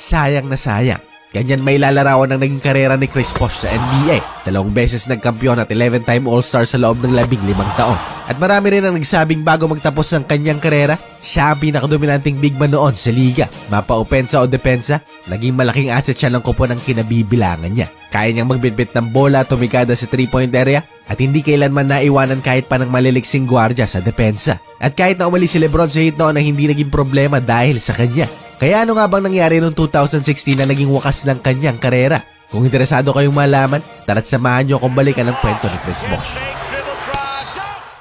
sayang na sayang. Ganyan may lalarawan ng naging karera ni Chris Bosh sa NBA. 2 beses nagkampiyon at 11-time All-Star sa loob ng 15 taon. At marami rin ang nagsabing bago magtapos ng kanyang karera, siya ang pinakadominanting big man noon sa liga. Mapa-opensa o depensa, naging malaking asset siya ng kupo ng kinabibilangan niya. Kaya niyang magbitbit ng bola, tumikada sa 3-point area, at hindi kailanman naiwanan kahit pa ng maliliksing gwardya sa depensa. At kahit na umalis si Lebron sa Heat noon, na hindi naging problema dahil sa kanya. Kaya ano nga bang nangyari noong 2016 na naging wakas ng kanyang karera? Kung interesado kayong malaman, tara't samahan nyo kung balikan ang kwento ni Chris Bosh.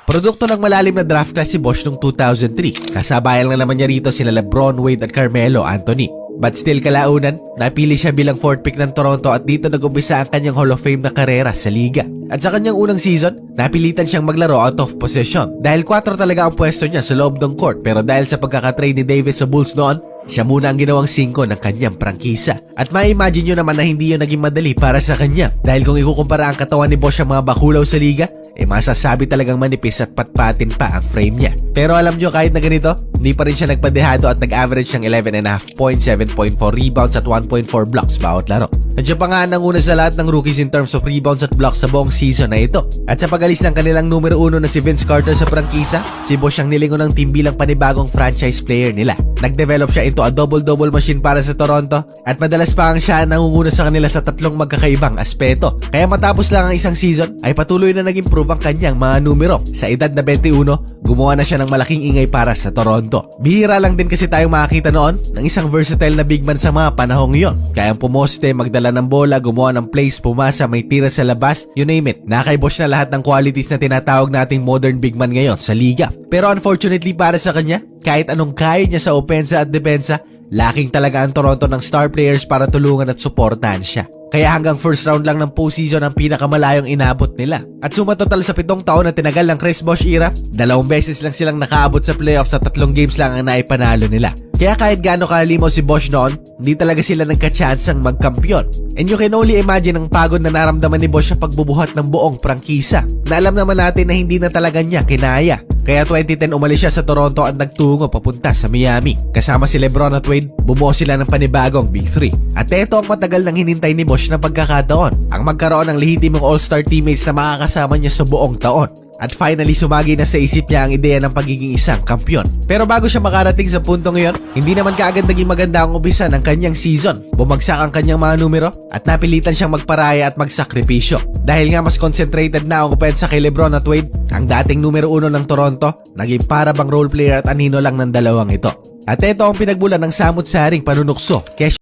Produkto ng malalim na draft class si Bosh noong 2003. Kasabayan lang naman niya rito sila LeBron, Wade at Carmelo Anthony. But still kalaunan, napili siya bilang 4th pick ng Toronto at dito nag-umpisa ang kanyang Hall of Fame na karera sa liga. At sa kanyang unang season, napilitan siyang maglaro out of possession. Dahil 4 talaga ang pwesto niya sa loob ng court, pero dahil sa pagkakatrade ni Davis sa Bulls noon, siya muna ang ginawang 5 ng kanyang prangkisa. At ma-imagine nyo naman na hindi yun naging madali para sa kanya. Dahil kung ikukumpara ang katawan ni Bosh sa mga bakulaw sa liga, masasabi talagang manipis at patpatin pa ang frame niya. Pero alam nyo, kahit na ganito, hindi pa rin siya nagpadehado at nag-average ng 11.5 points, 7.4 rebounds at 1.4 blocks bawat laro. Nandiyan pa nga ang una sa lahat ng rookies in terms of rebounds at blocks sa buong season na ito. At sa pag-alis ng kanilang numero 1 na si Vince Carter sa prangkisa, si Bosh ang nilingon ng team bilang panibagong franchise player nila. Nag-develop siya into a double-double machine para sa Toronto at madalas pa ang siya nangunguna sa kanila sa 3 magkakaibang aspeto. Kaya matapos lang ang isang season ay patuloy na nag-improve ang kanyang mga numero. Sa edad na 21, gumawa na siya ng malaking ingay para sa Toronto. Bihira lang din kasi tayong makakita noon ng isang versatile na big man sa mga panahong iyon. Kayang pumoste, magdala ng bola, gumawa ng plays, pumasa, may tira sa labas, you name it. Nakay Bosh na lahat ng qualities na tinatawag nating modern big man ngayon sa liga. Pero unfortunately para sa kanya, kahit anong kaya niya sa opensa at depensa, lacking talaga ang Toronto ng star players para tulungan at suportahan siya. Kaya hanggang first round lang ng postseason ang pinakamalayong inabot nila. At sumatotal sa 7 taon na tinagal ng Chris Bosh era, 2 beses lang silang nakaabot sa playoffs at 3 games lang ang naipanalo nila. Kaya kahit gaano kalimo si Bosh noon, hindi talaga sila nagka-chansang magkampiyon. And you can only imagine ang pagod na naramdaman ni Bosh sa pagbubuhat ng buong prangkisa. Na alam naman natin na hindi na talaga niya kinaya. Kaya 2010 umalis siya sa Toronto at nagtungo papunta sa Miami. Kasama si Lebron at Wade, bumuo sila ng panibagong Big 3. At ito ang matagal nang hinintay ni Bosh na pagkakataon. Ang magkaroon ng lehitimong all-star teammates na makakasama niya sa buong taon. At finally sumagi na sa isip niya ang ideya ng pagiging isang kampyon. Pero bago siya makarating sa punto ngayon, hindi naman kaagad naging maganda ang umpisa ng kanyang season. Bumagsak ang kanyang mga numero at napilitan siyang magparaya at magsakripisyo. Dahil nga mas concentrated na ang opensa kay Lebron at Wade, ang dating numero 1 ng Toronto, naging para bang role player at anino lang ng dalawang ito. At ito ang pinagbulan ng samut-saring panunukso.